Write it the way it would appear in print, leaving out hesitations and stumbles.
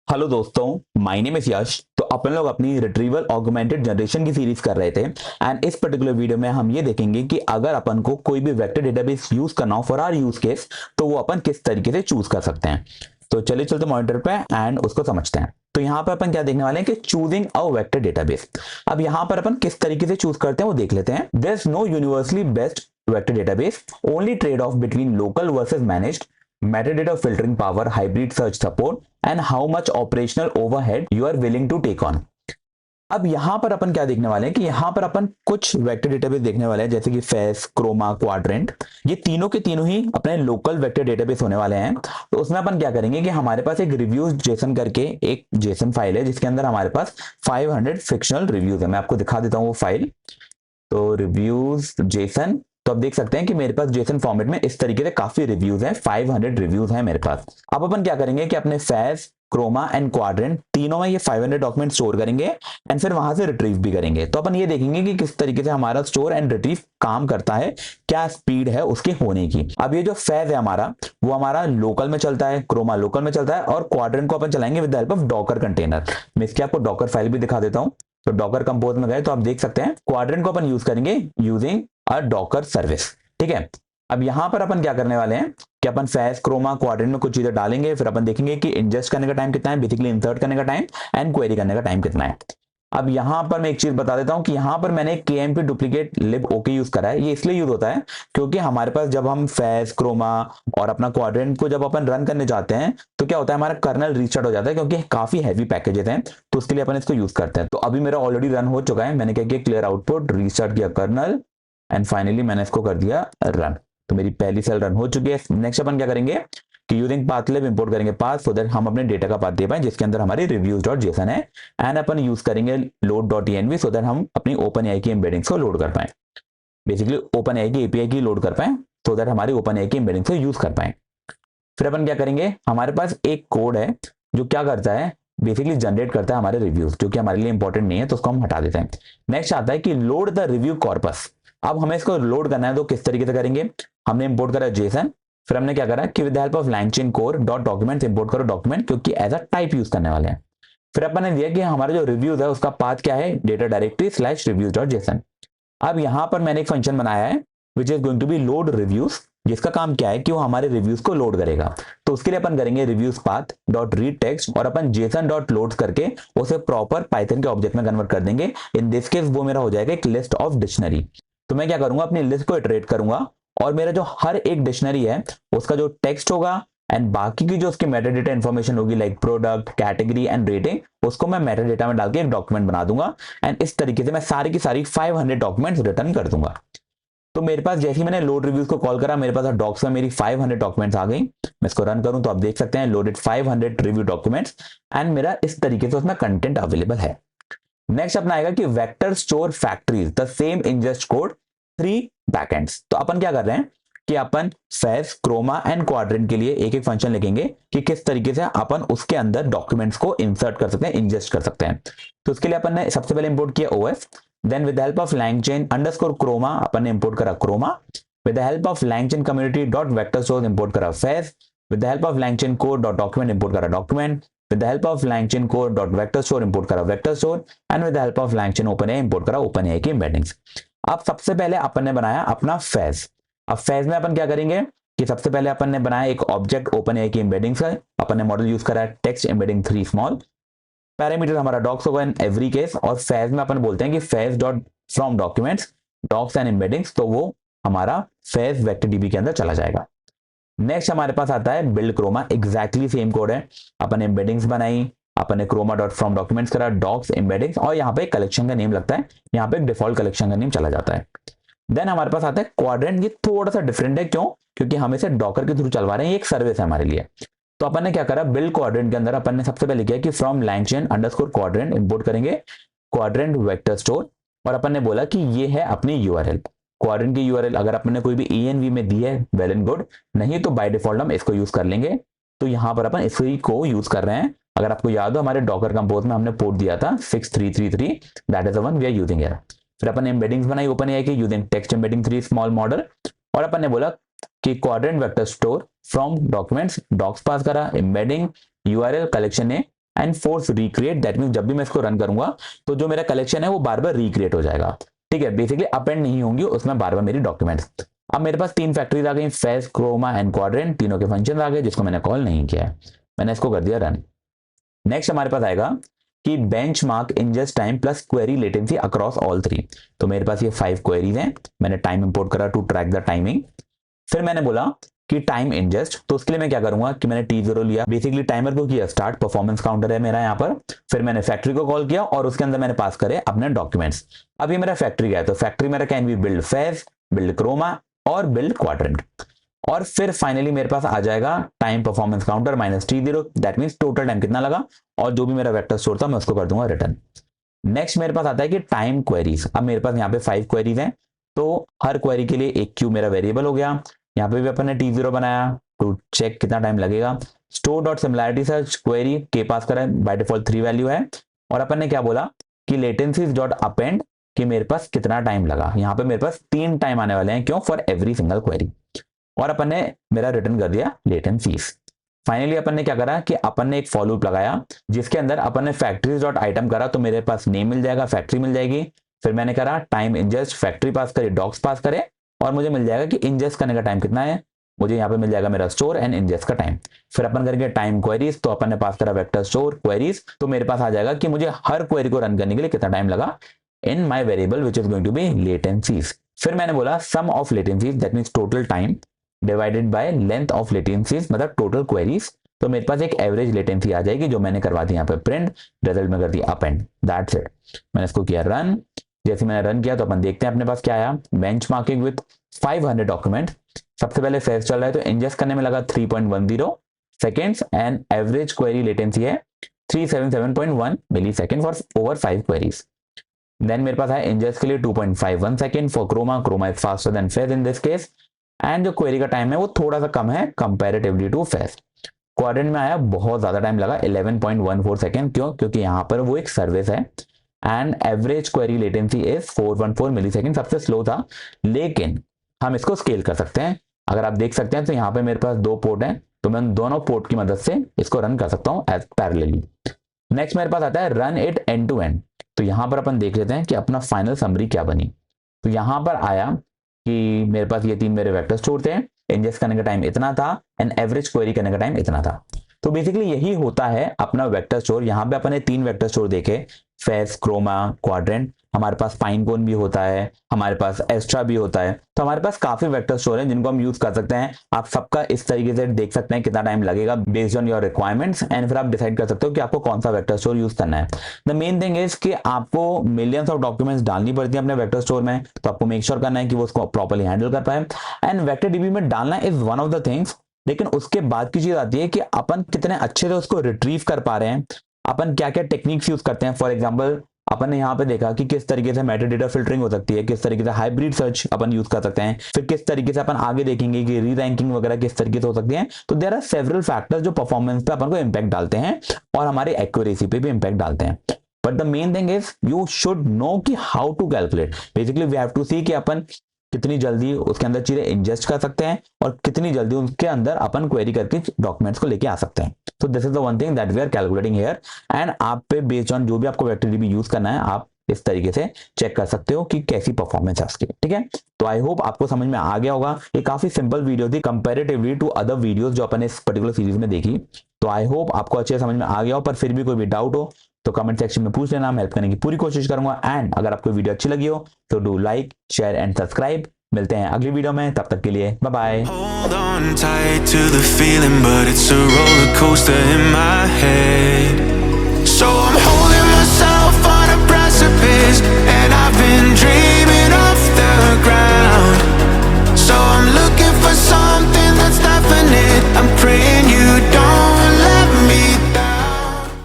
Hello दोस्तों, my name is यश। तो अपन लोग अपनी रिट्रीवल ऑगमेंटेड जनरेशन की सीरीज कर रहे थे एंड इस पर्टिकुलर वीडियो में हम ये देखेंगे कि अगर अपन को कोई भी वेक्टर डेटाबेस यूज करना हो फॉर आर यूज केस तो वो अपन किस तरीके से चूज कर सकते हैं। तो चलिए चलते मॉनिटर पे एंड उसको समझते हैं। तो यहाँ पर अपन क्या देखने वाले हैं कि चूजिंग अ वेक्टर डेटाबेस। अब यहाँ पर अपन किस तरीके से चूज करते हैं वो देख लेते हैं। There is no universally best vector database, only trade off between local versus managed, metadata filtering power, hybrid search support and how much operational overhead you are willing to take on। अब यहां पर अपन क्या देखने वाले हैं कि यहां पर अपन कुछ वेक्टर डेटाबेस देखने वाले हैं जैसे कि फेस, क्रोमा, क्वाड्रेंट। ये तीनों के तीनों ही अपने लोकल वेक्टर डेटाबेस होने वाले हैं। तो उसमें अपन क्या करेंगे कि हमारे पास एक रिव्यूज जेसन करके एक जेसन फाइल है जिसके अंदर हमारे पास 500 फिक्शनल रिव्यूज है। मैं आपको दिखा देता हूँ वो फाइल। तो रिव्यूज जेसन, तो आप देख सकते हैं कि मेरे पास जेसन फॉर्मेट में इस तरीके से काफी रिव्यूज हैं, 500 रिव्यूज हैं मेरे पास। अब अपन क्या करेंगे कि अपने फैस, क्रोमा एंड क्वाड्रेंट तीनों में ये 500 डॉक्यूमेंट स्टोर करेंगे एंड फिर वहां से रिट्रीव भी करेंगे। तो अपन ये देखेंगे कि किस तरीके से हमारा स्टोर एंड रिट्रीव काम करता है, क्या स्पीड है उसके होने की। अब ये जो फैज है हमारा, वो हमारा लोकल में चलता है, क्रोमा लोकल में चलता है और क्वाड्रेंट को अपन चलाएंगे with the help of Docker container. मैं इसकी आपको डॉकर फाइल भी दिखा देता हूँ। तो डॉकर कंपोज में गए तो आप देख सकते हैं क्वाड्रेंट को अपन यूज करेंगे यूजिंग अ डॉकर सर्विस। ठीक है। अब यहां पर अपन क्या करने वाले हैं कि अपन फैस, क्रोमा, क्वाड्रेंट में कुछ चीजें डालेंगे, फिर अपन देखेंगे कि इंजेस्ट करने का टाइम कितना है, बेसिकली इंसर्ट करने का टाइम एंड क्वेरी करने का टाइम कितना है। अब यहां पर मैं एक चीज बता देता हूं कि यहां पर मैंने KMP डुप्लीकेट लिब ओके यूज करा है। ये इसलिए यूज होता है क्योंकि हमारे पास जब हम फैस, क्रोमा और अपना क्वाड्रेंट को जब अपन रन करने जाते हैं तो क्या होता है, हमारा कर्नल रीस्टार्ट हो जाता है क्योंकि काफी हैवी पैकेजेस हैं। तो उसके लिए अपन इसको यूज करते हैं। तो अभी मेरा ऑलरेडी रन हो चुका है। मैंने क्या किया, क्लियर आउटपुट, रीस्टार्ट किया कर्नल एंड फाइनली मैंने इसको कर दिया रन। तो मेरी पहली सेल रन हो चुकी है। नेक्स्ट अपन क्या करेंगे कि यूजिंग पाथलिब इंपोर्ट करेंगे पाथ सो दैट हम अपने डेटा का पाथ दे पाए जिसके अंदर हमारी रिव्यूज डॉट जेसन है एंड अपन यूज करेंगे load dot env so that हम अपनी ओपन एआई की एम्बेडिंग्स को लोड कर पाए, बेसिकली ओपन एआई की एपीआई की लोड कर पाए सो दैट हमारी ओपन एआई की एम्बेडिंग्स को यूज कर पाए। फिर अपन क्या करेंगे, हमारे पास एक कोड है जो क्या करता है, बेसिकली जनरेट करता है हमारे रिव्यूज, जो कि हमारे लिए इंपॉर्टेंट नहीं है तो उसको हम हटा देते हैं। नेक्स्ट आता है कि लोड द रिव्यू कॉर्पस। अब हमें इसको लोड करना है तो किस तरीके से करेंगे, हमने इंपोर्ट करा जेसन, फिर हमने क्या करा कि with help of LangChain core dot document import करो डॉक्यूमेंट, क्योंकि एज अ टाइप यूज करने वाले हैं। फिर अपन ने दिया कि हमारा जो रिव्यूज है उसका पाथ क्या है, data directory slash reviews dot JSON. अब यहां पर मैंने एक फंक्शन बनाया है which is going to be load reviews, जिसका काम क्या है कि वो हमारे रिव्यूज को लोड करेगा। तो उसके लिए अपन करेंगे reviews path dot read text और अपन जेसन डॉट लोड करके उसे प्रॉपर पाइथन के ऑब्जेक्ट में कन्वर्ट कर देंगे। इन दिस केस वो मेरा हो जाएगा एक लिस्ट ऑफ डिक्शनरी। तो मैं क्या करूंगा, अपनी लिस्ट को इटरेट करूंगा और मेरा जो हर एक डिक्शनरी है उसका जो टेक्स्ट होगा एंड बाकी की जो उसकी मेटाडेटा इंफॉर्मेशन होगी like product, category and rating, उसको मैं मेटाडेटा में डाल के एक डॉक्यूमेंट बना दूंगा एंड इस तरीके से मैं सारी की सारी 500 डॉक्यूमेंट्स रिटर्न कर दूंगा। तो मेरे पास जैसे ही मैंने लोड रिव्यूज को कॉल करा, मेरे पास डॉक्स में मेरी 500 डॉक्यूमेंट्स आ गई। मैं इसको रन करूं तो आप देख सकते हैं लोडेड 500 रिव्यू डॉक्यूमेंट्स एंड मेरा इस तरीके से उसमें कंटेंट अवेलेबल है। नेक्स्ट अपना आएगा कि vector store factories the same ingest code 3 बैकएंड्स। तो अपन क्या कर रहे हैं कि अपन फैस, क्रोमा एंड क्वाड्रेंट के लिए एक एक फंक्शन लिखेंगे कि किस तरीके से अपन उसके अंदर डॉक्यूमेंट्स को इंसर्ट कर सकते हैं, इंजेस्ट कर सकते हैं। तो उसके लिए अपन ने सबसे पहले इंपोर्ट किया OS, then with help of langchain underscore chroma अपन ने इंपोर्ट करा chroma, with the help of langchain community dot vector store import करा FAISS, with the help of langchain code dot document import करा document, with the help of langchain core dot vector store import करा vector store and with the help of langchain openai import करा openai की embeddings। अब सबसे पहले अपन ने बनाया अपना फैज। अब फैज में अपन क्या करेंगे कि सबसे पहले अपन ने बनाया एक ऑब्जेक्ट ओपनएआई की एम्बेडिंग्स का। अपन ने मॉडल यूज करा टेक्स्ट एम्बेडिंग 3 स्मॉल, पैरामीटर हमारा डॉक्स होगा इन एवरी केस, और फैज में अपन बोलते हैं कि FAISS dot from documents docs and embeddings, तो वो हमारा फैज वेक्टर डीबी के अंदर चला जाएगा। नेक्स्ट हमारे पास आता है build Chroma, exactly same code है। अपन एम्बेडिंग्स बनाई, अपन ने क्रोमा डॉट फ्रॉम डॉक्यूमेंट्स करा डॉक्स एम्बेडिंग्स, और यहाँ पे कलेक्शन का नेम लगता है, यहाँ पे डिफॉल्ट कलेक्शन का नेम चला जाता है। देन हमारे पास आता है क्वाड्रेंट। ये थोड़ा सा डिफरेंट है, क्यों, क्योंकि हम इसे डॉकर के थ्रू चलवा रहे हैं, ये एक सर्विस है हमारे लिए। तो अपन ने क्या करा, बिल्ड क्वाड्रेंट के अंदर अपन ने सबसे पहले किया कि from langchain underscore quadrant import करेंगे क्वाड्रेंट वेक्टर स्टोर, और अपन ने बोला कि ये है अपनी यूआरएल, क्वाड्रेंट की यूआरएल। अगर अपन ने कोई भी env में दी है वेल एंड गुड, नहीं तो बाय डिफॉल्ट हम इसको यूज कर लेंगे। तो यहां पर अपन इसी को यूज कर रहे हैं। अगर आपको याद हो हमारे डॉकर कंपोज में हमने पोर्ट दिया था 6333, that is the one we are using here. फिर अपन ने एम्बेडिंग्स बनाई ओपन एआई की using text embedding 3 small model, और अपन ने बोला कि Qdrant vector store from documents docs pass करा एम्बेडिंग यूआरएल कलेक्शन ने and force recreate, that mean जब भी मैं इसको रन करूंगा तो जो मेरा कलेक्शन है वो बार बार रिक्रिएट हो जाएगा। ठीक है, बेसिकली अपेंड नहीं होंगी उसमें बार बार मेरी डॉक्यूमेंट्स। अब मेरे पास 3 फैक्ट्रीज आ गई, फेज, क्रोमा एंड क्वाड्रेंट, तीनों के फंक्शन आ गए जिसको मैंने कॉल नहीं किया है, मैंने इसको कर दिया रन। नेक्स्ट हमारे पास आएगा कि benchmark ingest time plus query latency across all 3। तो मेरे पास ये 5 क्वेरीज हैं, मैंने टाइम इंपोर्ट करा टू ट्रैक द टाइमिंग। फिर मैंने बोला कि टाइम इंजस्ट, तो उसके लिए मैं क्या करूंगा कि मैंने T0 लिया, बेसिकली टाइमर को किया स्टार्ट, परफॉर्मेंस काउंटर है मेरा यहाँ पर। फिर मैंने फैक्ट्री को कॉल किया और उसके अंदर मैंने पास करे अपने डॉक्यूमेंट्स। अब ये मेरा फैक्ट्री गया, तो फैक्ट्री मेरा can be build phase, build Chroma और बिल्ड क्वाड्रेंट। और फिर फाइनली मेरे पास आ जाएगा time performance counter minus T0, that means total time कितना लगा, और जो भी मेरा वेक्टर स्टोर था मैं उसको कर दूंगा रिटर्न। नेक्स्ट मेरे पास आता है कि टाइम क्वेरीज। अब मेरे पास यहाँ पे 5 क्वेरीज हैं, तो हर क्वेरी के लिए एक क्यू मेरा वेरिएबल हो गया। यहाँ पे भी अपन ने T0 बनाया टू चेक कितना टाइम लगेगा। Store dot similarity search query के पास करा है, बाय डिफॉल्ट 3 वैल्यू है। और अपन ने क्या बोला कि लेटेंसीज डॉट अपेंड कि मेरे पास कितना टाइम लगा, यहाँ पे मेरे पास 3 टाइम आने वाले हैं, क्यों, फॉर एवरी सिंगल क्वेरी। और अपन ने मेरा रिटर्न कर दिया लेटेंसीज। फाइनली अपन ने क्या करा कि अपन ने एक फॉर लूप लगाया जिसके अंदर अपन ने फैक्ट्रीज डॉट आइटम करा, तो मेरे पास नेम मिल जाएगा, फैक्ट्री मिल जाएगी। फिर मैंने करा टाइम इंजस्ट, फैक्ट्री पास करे, डॉक्स पास करे, और मुझे मिल जाएगा कि इंजस्ट करने का टाइम कितना है, मुझे यहाँ पे मिल जाएगा मेरा स्टोर एंड इंजस्ट का टाइम। फिर अपन करेंगे टाइम क्वेरीज, तो अपन ने पास करा वेक्टर स्टोर क्वेरीज, तो मेरे पास आ जाएगा कि मुझे हर क्वेरी को रन करने के लिए कितना टाइम लगा in my variable which is going to be latencies. फिर मैंने बोला sum of latencies, that means total time divided by length of latencies, मतलब टोटल क्वेरीज। तो मेरे पास एक एवरेज लेटेंसी आ जाएगी जो मैंने करवा दी यहाँ पे प्रिंट, रिजल्ट में कर दी अपेंड, दैट्स इट। मैंने इसको किया रन। जैसे मैंने रन किया तो अपन देखते हैं अपने पास क्या आया, बेंचमार्किंग विद 500 डॉक्यूमेंट। सबसे पहले फेज चल रहा है तो इंजेस्ट करने में लगा 3.10 seconds and average query latency है 377.1 millisecond for over 5 queries. Then मेरे पास है इंजेस्ट के लिए 2.51 second for chroma, chroma is faster than FAISS in this case, and जो क्वेरी का टाइम है वो थोड़ा सा कम है कंपैरेटिवली टू फेज। क्वाड्रेंट में आया बहुत ज्यादा टाइम लगा 11.14 सेकेंड, क्यों, क्योंकि यहाँ पर वो एक सर्विस है and average query latency is 414 millisecond, सबसे स्लो था, लेकिन हम इसको स्केल कर सकते हैं। अगर आप देख सकते हैं तो यहाँ पे मेरे पास 2 पोर्ट हैं, तो मैं दोनों पोर्ट की मदद से इसको रन कर सकता हूँ एज पैरेलली। नेक्स्ट मेरे पास आता है run it end to end. तो यहाँ पर अपन देख लेते हैं कि अपना फाइनल समरी क्या बनी। तो यहाँ पर आया कि मेरे पास ये 3 मेरे वेक्टर स्टोर थे, इंजेस्ट करने का टाइम इतना था एंड एवरेज क्वेरी करने का टाइम इतना था। तो बेसिकली यही होता है अपना वेक्टर स्टोर। यहाँ पे अपन ने 3 वेक्टर स्टोर देखे, फेज, क्रोमा, क्वाड्रेंट। हमारे पास पाइनकोन भी होता है, हमारे पास एस्ट्रा भी होता है, तो हमारे पास काफी वेक्टर स्टोर हैं जिनको हम यूज कर सकते हैं। आप सबका इस तरीके से देख सकते हैं कितना टाइम लगेगा based on your requirements, and फिर आप डिसाइड कर सकते हो कि आपको कौन सा वेक्टर स्टोर यूज करना है। द मेन थिंग इज कि आपको मिलियंस ऑफ डॉक्यूमेंट्स डालनी पड़ती है अपने वेक्टर स्टोर में, तो आपको मेक श्योर करना है कि वो उसको प्रॉपर्ली हैंडल कर पाए। एंड वेक्टर डीबी में डालना is one of the things, लेकिन उसके बाद की चीज आती है कि अपन कितने अच्छे से उसको रिट्रीव कर पा रहे हैं, अपन क्या क्या टेक्निक्स यूज करते हैं। फॉर एग्जाम्पल अपन ने यहाँ पे देखा कि किस तरीके से मेटाडेटा फिल्टरिंग हो सकती है, किस तरीके से हाइब्रिड सर्च अपन यूज कर सकते हैं, फिर किस तरीके से अपन आगे देखेंगे कि री रैंकिंग वगैरह किस तरीके से हो सकती है। तो देयर आर सेवरल फैक्टर्स जो परफॉर्मेंस पे अपन को इंपैक्ट डालते हैं और हमारे एक्यूरेसी पे भी इंपैक्ट डालते हैं। But the main thing is you should know कि how to calculate. Basically we have to see कि अपन कितनी जल्दी उसके अंदर चीजें इंजेस्ट कर सकते हैं और कितनी जल्दी उसके अंदर अपन क्वेरी करके डॉक्यूमेंट्स को लेके आ सकते हैं। तो this is the one thing that we are calculating here, and आप पे बेस्ड ऑन जो भी आपको वेक्टर डीबी यूज करना है आप इस तरीके से चेक कर सकते हो कि कैसी परफॉर्मेंस है उसकी। ठीक है, तो आई होप आपको समझ में आ गया होगा। ये काफी सिंपल वीडियो थी कंपैरेटिवली टू अदर वीडियोस जो अपन इस पर्टिकुलर सीरीज में देखी। तो आई होप आपको अच्छे समझ में आ गया हो, पर फिर भी कोई भी डाउट हो तो कमेंट सेक्शन में पूछ लेना, मैं हेल्प करने की पूरी कोशिश करूंगा। एंड अगर आपको वीडियो अच्छी लगी हो तो do like, share and subscribe. मिलते हैं अगली वीडियो में, तब तक के लिए बाय बाय।